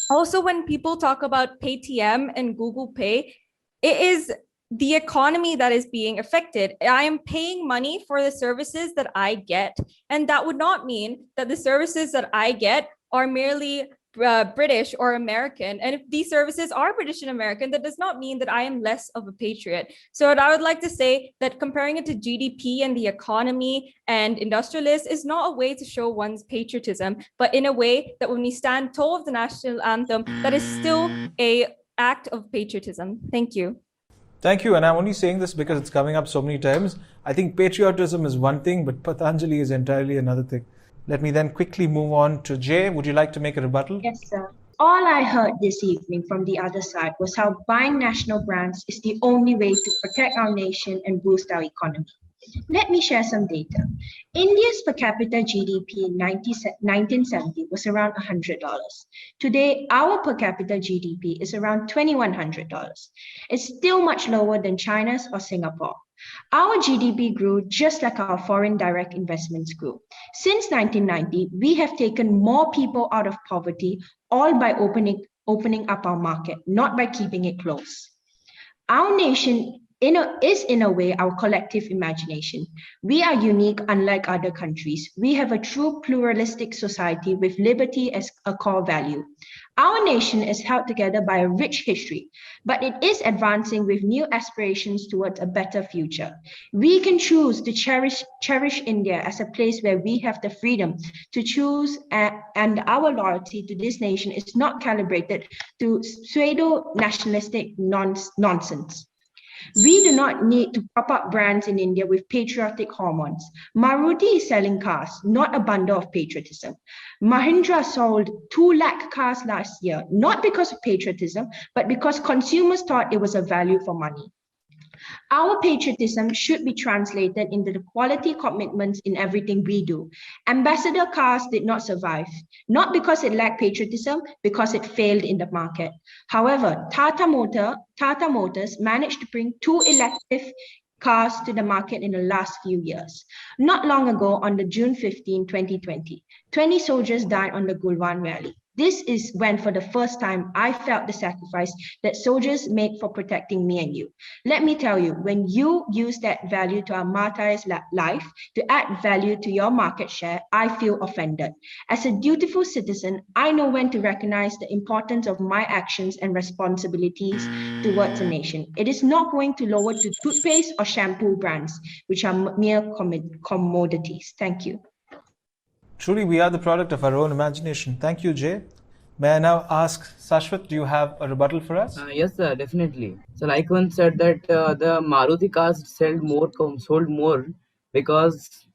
Speaker 5: Also, when people talk about Paytm and Google Pay, it is the economy that is being affected. I am paying money for the services that I get, and that would not mean that the services that I get are merely British or American. And if these services are British and American, that does not mean that I am less of a patriot. So I would like to say that comparing it to GDP and the economy and industrialists is not a way to show one's patriotism, but in a way that when we stand tall of the national anthem, that is still an act of patriotism. Thank you.
Speaker 1: Thank you. And I'm only saying this because it's coming up so many times. I think patriotism is one thing, but Patanjali is entirely another thing. Let me then quickly move on to Jay. Would you like to make a rebuttal?
Speaker 8: Yes, sir. All I heard this evening from the other side was how buying national brands is the only way to protect our nation and boost our economy. Let me share some data. India's per capita GDP in 1970 was around $100. Today, our per capita GDP is around $2,100. It's still much lower than China's or Singapore. Our GDP grew just like our foreign direct investments grew. Since 1990, we have taken more people out of poverty, all by opening up our market, not by keeping it closed. Our nation is in a way our collective imagination. We are unique unlike other countries. We have a true pluralistic society with liberty as a core value. Our nation is held together by a rich history, but it is advancing with new aspirations towards a better future. We can choose to cherish India as a place where we have the freedom to choose, and our loyalty to this nation is not calibrated to pseudo-nationalistic nonsense. We do not need to prop up brands in India with patriotic hormones. Maruti is selling cars, not a bundle of patriotism. Mahindra sold 2 lakh cars last year, not because of patriotism, but because consumers thought it was a value for money. Our patriotism should be translated into the quality commitments in everything we do. Ambassador cars did not survive, not because it lacked patriotism, because it failed in the market. However, Tata Motors managed to bring 2 electric cars to the market in the last few years. Not long ago, on the June 15, 2020, 20 soldiers died on the Gulwan Valley. This is when, for the first time, I felt the sacrifice that soldiers make for protecting me and you. Let me tell you, when you use that value to our martyr's life to add value to your market share, I feel offended. As a dutiful citizen, I know when to recognize the importance of my actions and responsibilities towards a nation. It is not going to lower to toothpaste or shampoo brands, which are mere commodities. Thank you.
Speaker 1: Truly, we are the product of our own imagination. Thank you, Jay. May I now ask Sashwat, do you have a rebuttal for us?
Speaker 9: Yes, sir, definitely. So, like one said that the Maruti cars sold more because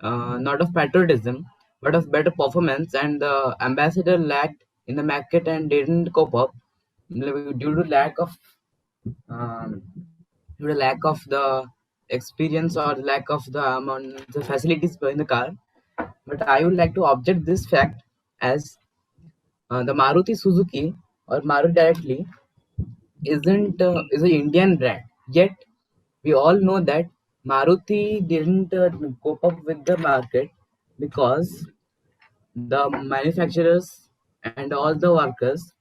Speaker 9: not of patriotism, but of better performance, and the ambassador lacked in the market and didn't cope up due to um, lack of the experience or lack of the facilities in the car. But I would like to object this fact as the Maruti Suzuki or Maruti directly isn't is an Indian brand. Yet we all know that Maruti didn't cope up with the market because the manufacturers and all the workers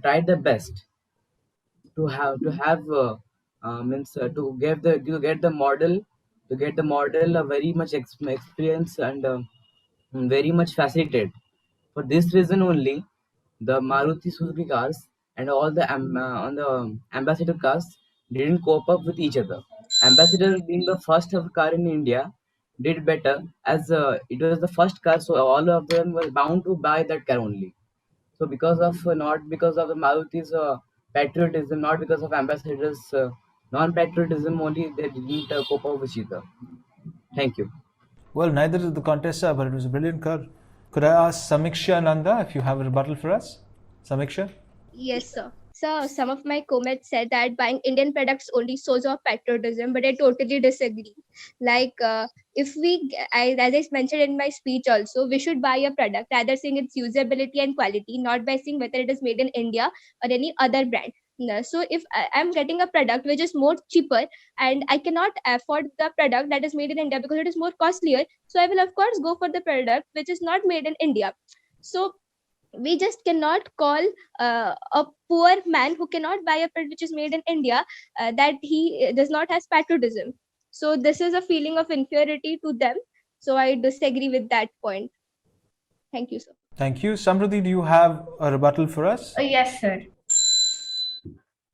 Speaker 9: tried their best to means to get the model very much experience and very much facilitated. For this reason only, the Maruti Suzuki cars and all the on the Ambassador cars didn't cope up with each other. Ambassador, being the first of car in India, did better as it was the first car, so all of them were bound to buy that car only. So because of not because of the Maruti's patriotism, not because of Ambassador's non-patriotism only, they didn't cope up with each other. Thank you.
Speaker 1: Well, neither did the contessa, but it was a brilliant car. Could I ask Samiksha Nanda if you have a rebuttal for us? Samiksha?
Speaker 10: Yes, sir. So some of my comments said that buying Indian products only shows off patriotism, but I totally disagree. Like, if we, as I mentioned in my speech also, we should buy a product rather seeing its usability and quality, not by seeing whether it is made in India or any other brand. So if I'm getting a product which is more cheaper and I cannot afford the product that is made in India because it is more costlier, so I will of course go for the product which is not made in India. So we just cannot call a poor man who cannot buy a product which is made in India that he does not have patriotism. So this is a feeling of inferiority to them. So I disagree with that point. Thank you, sir.
Speaker 1: Thank you. Samruddhi, do you have a rebuttal for us?
Speaker 11: Yes, sir.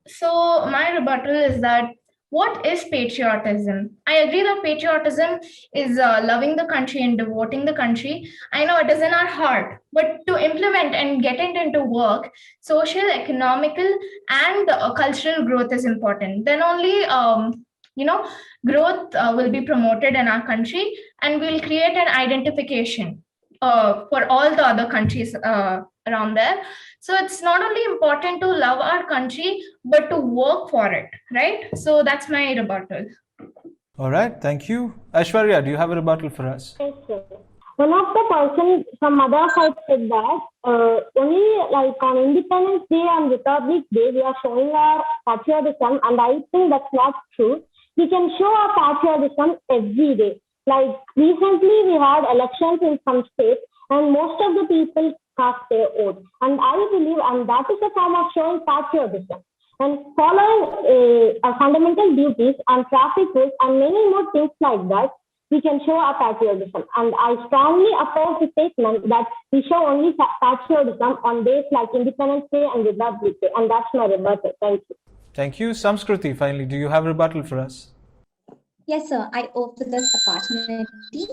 Speaker 11: So my rebuttal is that what is patriotism? I agree that patriotism is loving the country and devoting the country. I know it is in our heart, but to implement and get it into work, social, economical, and cultural growth is important. Then only growth will be promoted in our country, and we'll create an identification for all the other countries around there. So it's not only important to love our country, but to work for it, right? So that's my rebuttal.
Speaker 1: All right, thank you. Aishwarya, do you have a rebuttal for us?
Speaker 12: Yes, sir. One of the person from other side said that only like on Independence Day and Republic Day we are showing our patriotism, and I think that's not true. We can show our patriotism every day. Like recently we had elections in some states and most of the people cast their vote. And I believe, and that is a form of showing patriotism. And following our fundamental duties and traffic rules and many more things like that, we can show our patriotism. And I strongly oppose the statement that we show only patriotism on days like Independence Day and Republic Day. And that's my rebuttal. Thank you.
Speaker 1: Thank you. Samskruti, finally, do you have a rebuttal for us?
Speaker 13: Yes, sir. I owe for this opportunity.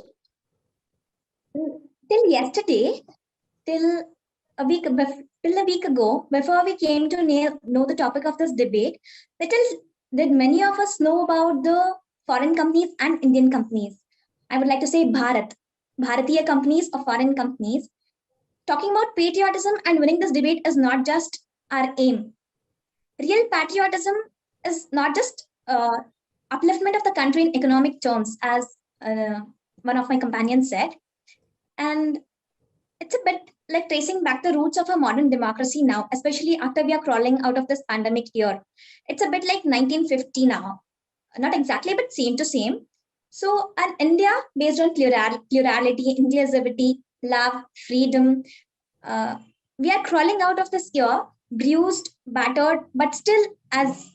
Speaker 13: Till yesterday, till a week ago, before we came to know the topic of this debate, little did many of us know about the foreign companies and Indian companies. I would like to say Bharatiya companies or foreign companies. Talking about patriotism and winning this debate is not just our aim. Real patriotism is not just upliftment of the country in economic terms, as one of my companions said. And it's a bit like tracing back the roots of a modern democracy now, especially after we are crawling out of this pandemic year. It's a bit like 1950 now. Not exactly, but same to same. So an India based on plurality, inclusivity, love, freedom. We are crawling out of this year, bruised, battered, but still as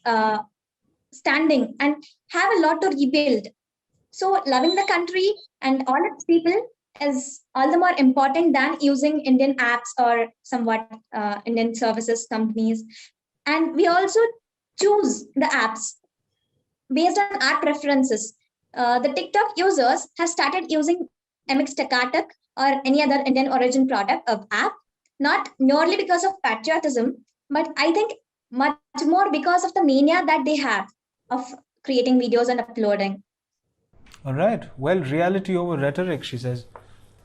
Speaker 13: standing and have a lot to rebuild. So loving the country and all its people is all the more important than using Indian apps or somewhat Indian services companies. And we also choose the apps based on our preferences. The TikTok users have started using MX Takatak or any other Indian origin product of app, not merely because of patriotism, but I think much more because of the mania that they have of creating videos and uploading.
Speaker 1: All right. Well, reality over rhetoric, she says.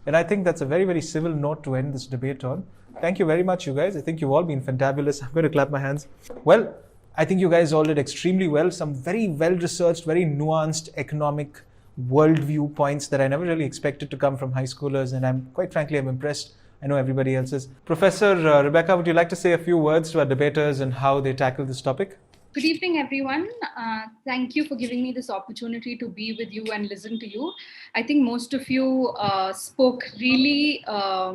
Speaker 1: And I think that's a very, very civil note to end this debate on. Thank you very much, you guys. I think you've all been fantabulous. I'm going to clap my hands. Well, I think you guys all did extremely well. Some very well-researched, very nuanced economic worldview points that I never really expected to come from high schoolers. And I'm quite frankly, I'm impressed. I know everybody else is. Professor Rebecca, would you like to say a few words to our debaters and how they tackle this topic?
Speaker 14: Good evening, everyone. Thank you for giving me this opportunity to be with you and listen to you. I think most of you spoke really well,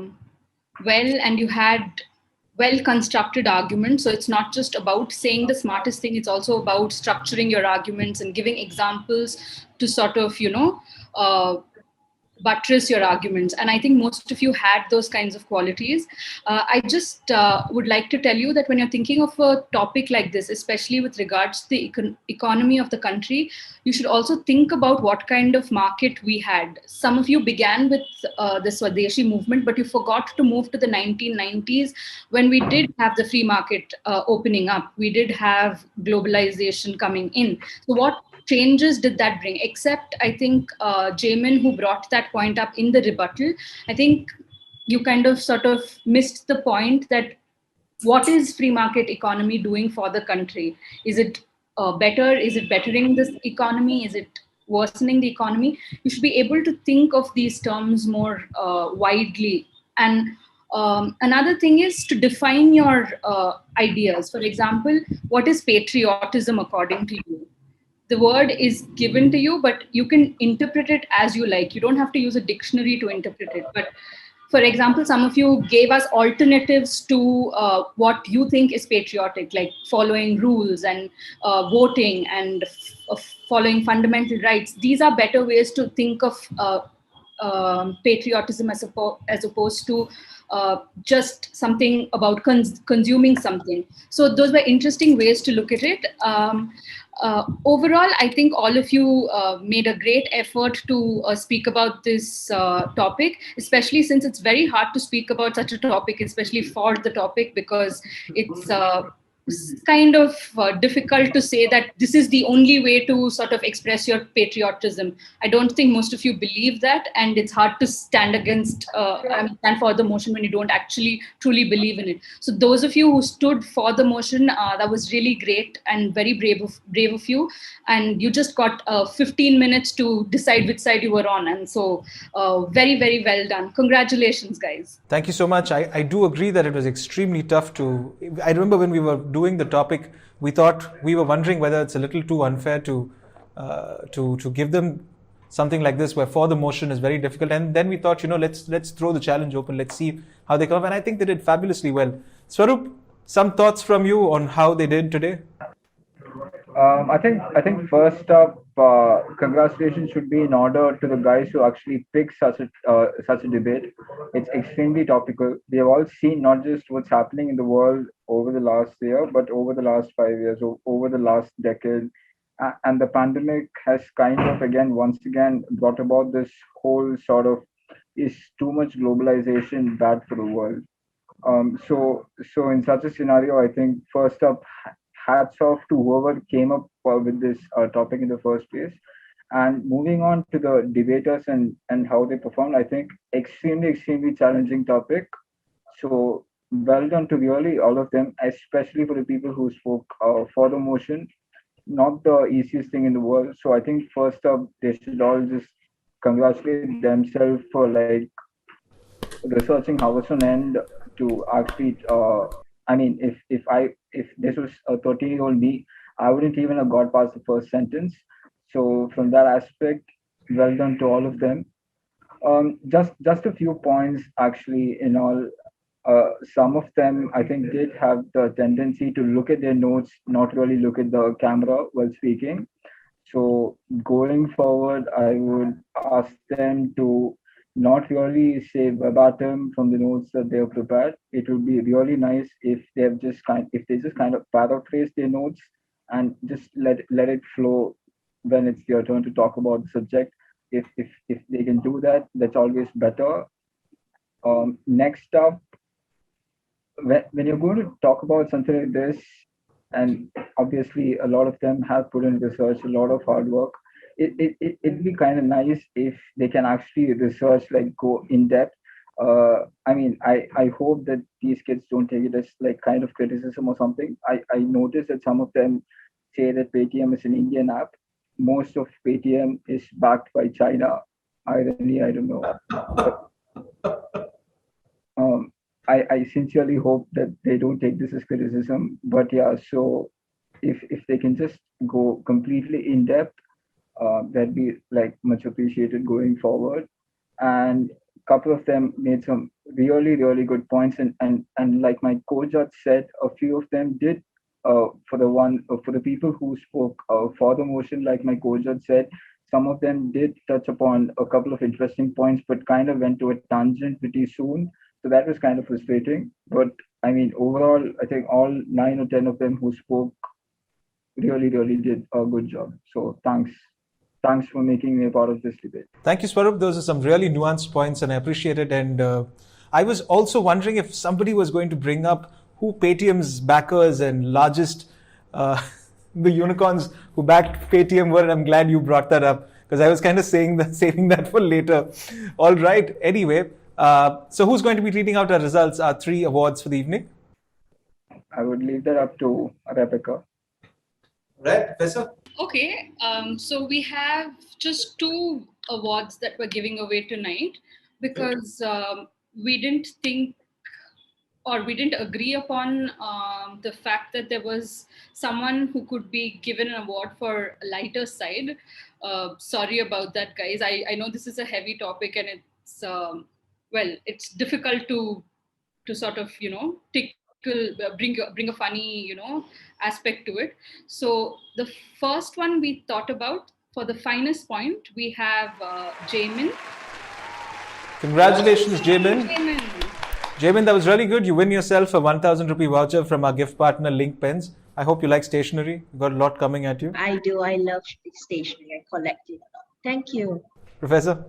Speaker 14: and you had well-constructed arguments. So it's not just about saying the smartest thing, it's also about structuring your arguments and giving examples to sort of, buttress your arguments. And I think most of you had those kinds of qualities. I just would like to tell you that when you're thinking of a topic like this, especially with regards to the economy of the country, you should also think about what kind of market we had. Some of you began with the Swadeshi movement, but you forgot to move to the 1990s when we did have the free market opening up. We did have globalization coming in. So what changes did that bring? Except, I think, Jamin, who brought that point up in the rebuttal, I think you kind of sort of missed the point that what is free market economy doing for the country? Is it better? Is it bettering this economy? Is it worsening the economy? You should be able to think of these terms more widely. And another thing is to define your ideas. For example, what is patriotism according to you? The word is given to you, but you can interpret it as you like. You don't have to use a dictionary to interpret it. But for example, some of you gave us alternatives to what you think is patriotic, like following rules and voting and following fundamental rights. These are better ways to think of patriotism as opposed to just something about consuming something. So those were interesting ways to look at it. Overall, I think all of you made a great effort to speak about this topic, especially since it's very hard to speak about such a topic, especially for the topic, because it's kind of difficult to say that this is the only way to sort of express your patriotism. I don't think most of you believe that, and it's hard to stand against, stand for the motion when you don't actually truly believe in it. So those of you who stood for the motion, that was really great and very brave of you. And you just got 15 minutes to decide which side you were on. And so very, very well done. Congratulations, guys.
Speaker 1: Thank you so much. I do agree that it was extremely tough to, I remember when we were doing the topic, we were wondering whether it's a little too unfair to give them something like this, where for the motion is very difficult. And then we thought, let's throw the challenge open. Let's see how they come up. And I think they did fabulously well. Swaroop, Some thoughts from you on how they did today?
Speaker 3: I think first up, congratulations should be in order to the guys who actually picked such a debate. It's extremely topical. We have all seen not just what's happening in the world over the last year, but over the last 5 years, over the last decade. And the pandemic has kind of once again brought about this whole sort of, is too much globalization bad for the world? So in such a scenario, I think first up, hats off to whoever came up with this topic in the first place. And moving on to the debaters and how they performed, I think extremely challenging topic. So well done to really all of them, especially for the people who spoke for the motion. Not the easiest thing in the world. So I think first up, they should all just congratulate themselves for like researching hours on end to actually I mean, if this was a 13-year-old me, I wouldn't even have got past the first sentence. So from that aspect, well done to all of them. Just a few points actually in all. Some of them I think did have the tendency to look at their notes, not really look at the camera while speaking. So going forward, I would ask them to not really say verbatim from the notes that they have prepared. It would be really nice if if they just kind of paraphrase their notes and just let it flow when it's their turn to talk about the subject. If they can do that, that's always better. Next up, when you're going to talk about something like this, and obviously a lot of them have put in research, a lot of hard work, it'd be kind of nice if they can actually research, like go in depth. I mean, I hope that these kids don't take it as like kind of criticism or something. I noticed that some of them say that Paytm is an Indian app. Most of Paytm is backed by China. Irony, I don't know. But, I sincerely hope that they don't take this as criticism. But yeah, so if they can just go completely in depth, that'd be like much appreciated going forward. And a couple of them made some really good points, and like my co-judge said, a few of them did. For the people who spoke for the motion, like my co-judge said, some of them did touch upon a couple of interesting points, but kind of went to a tangent pretty soon. So that was kind of frustrating. But I mean, overall, I think all 9 or 10 of them who spoke really did a good job. So thanks for making me a part of this debate.
Speaker 1: Thank you, Swarup. Those are some really nuanced points, and I appreciate it. And I was also wondering if somebody was going to bring up who Paytm's backers and largest, the unicorns who backed Paytm were. And I'm glad you brought that up, because I was kind of saving that for later. All right. Anyway, so who's going to be reading out our results, our 3 awards for the evening?
Speaker 3: I would leave that up to Rebecca.
Speaker 1: Right, Professor?
Speaker 14: Okay, so we have just 2 awards that we're giving away tonight, because we didn't think, or we didn't agree upon the fact that there was someone who could be given an award for a lighter side. Sorry about that, guys. I know this is a heavy topic, and it's it's difficult to sort of bring a funny aspect to it. So the first one we thought about for the finest point, we have Jamin.
Speaker 1: Congratulations, Jamin. Jamin, that was really good. You win yourself a 1,000 rupee voucher from our gift partner Link Pens. I hope you like stationery. You've got a lot coming at you.
Speaker 8: I do. I love stationery. I collect it a lot. Thank you.
Speaker 1: Professor?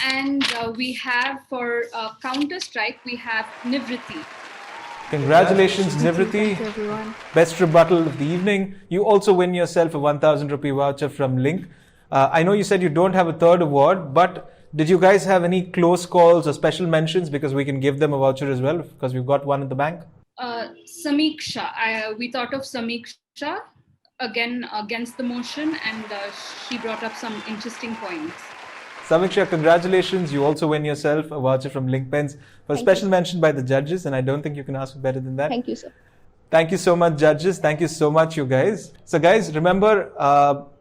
Speaker 14: And we have for Counter-Strike, we have Nivriti.
Speaker 1: Congratulations, Nivriti. Best rebuttal of the evening. You also win yourself a 1,000 rupee voucher from Link. I know you said you don't have a third award, but did you guys have any close calls or special mentions? Because we can give them a voucher as well, because we've got one in the bank.
Speaker 14: Samiksha. We thought of Samiksha again against the motion, and she brought up some interesting points.
Speaker 1: Samiksha, congratulations. You also win yourself a voucher from Link Pens for special mention by the judges, and I don't think you can ask for better than that.
Speaker 10: Thank you, sir.
Speaker 1: Thank you so much, judges. Thank you so much, you guys. So guys, remember,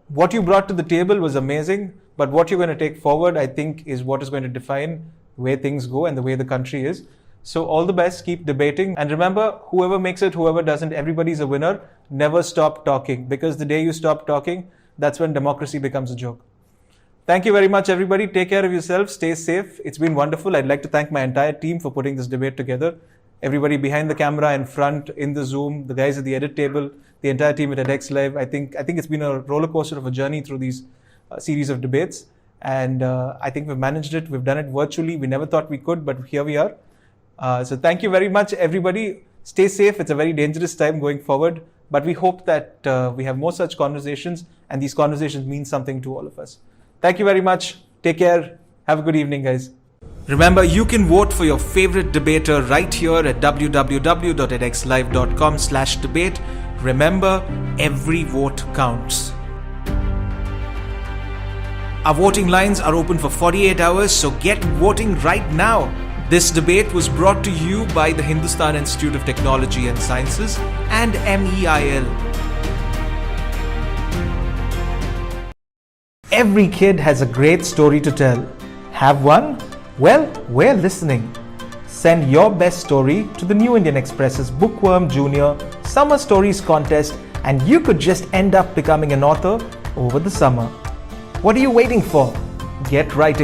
Speaker 1: what you brought to the table was amazing, but what you're going to take forward, I think, is what is going to define the way things go and the way the country is. So all the best, keep debating. And remember, whoever makes it, whoever doesn't, everybody's a winner. Never stop talking, because the day you stop talking, that's when democracy becomes a joke. Thank you very much, everybody. Take care of yourselves. Stay safe. It's been wonderful. I'd like to thank my entire team for putting this debate together. Everybody behind the camera, in front, in the Zoom, the guys at the edit table, the entire team at Edex Live. I think it's been a roller coaster of a journey through these series of debates. And I think we've managed it. We've done it virtually. We never thought we could, but here we are. So thank you very much, everybody. Stay safe. It's a very dangerous time going forward, but we hope that we have more such conversations, and these conversations mean something to all of us. Thank you very much. Take care. Have a good evening, guys. Remember, you can vote for your favorite debater right here at www.edexlive.com/debate. Remember, every vote counts. Our voting lines are open for 48 hours, so get voting right now. This debate was brought to you by the Hindustan Institute of Technology and Sciences and MEIL. Every kid has a great story to tell. Have one? Well, we're listening. Send your best story to the New Indian Express's Bookworm Junior Summer Stories Contest, and you could just end up becoming an author over the summer. What are you waiting for? Get writing.